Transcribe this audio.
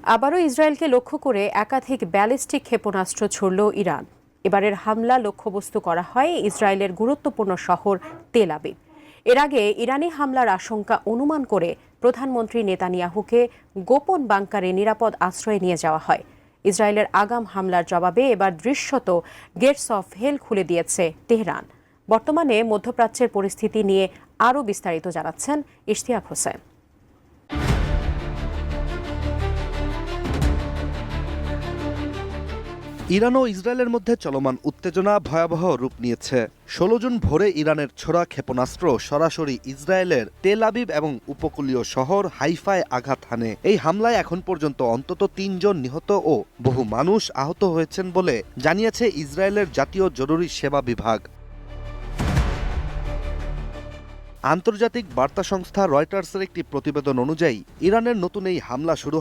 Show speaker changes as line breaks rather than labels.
আবারও ইসরায়েলকে লক্ষ্য করে একাধিক ব্যালিস্টিক ক্ষেপণাস্ত্র ছুড়ল ইরান। এবারের হামলা লক্ষ্যবস্তু করা হয় ইসরায়েলের গুরুত্বপূর্ণ শহর তেল আবিব। এর আগে ইরানি হামলার আশঙ্কা অনুমান করে প্রধানমন্ত্রী নেতানিয়াহুকে গোপন বাংকারে নিরাপদ আশ্রয়ে নিয়ে যাওয়া হয়। ইসরায়েলের আগাম হামলার জবাবে এবার দৃশ্যত গেটস অফ হেল খুলে দিয়েছে তেহরান। বর্তমানে মধ্যপ্রাচ্যের পরিস্থিতি নিয়ে আরও বিস্তারিত জানাচ্ছেন ইশতিয়াক হোসেন।
ইরান ও ইসরায়েলের মধ্যে চলমান উত্তেজনা ভয়াবহ রূপ নিয়েছে। ১৬ জুন ভোরে ইরানের ছোড়া ক্ষেপণাস্ত্র সরাসরি ইসরায়েলের তেল আবিব এবং উপকূলীয় শহর হাইফায় আঘাত হানে। এই হামলায় এখন পর্যন্ত অন্তত ৩ জন নিহত ও বহু মানুষ আহত হয়েছেন বলে জানিয়েছে ইসরায়েলের জাতীয় জরুরি সেবা বিভাগ। আন্তর্জাতিক বার্তা সংস্থা রয়টার্সের একটি প্রতিবেদন অনুযায়ী ইরানের নতুন এই হামলা শুরু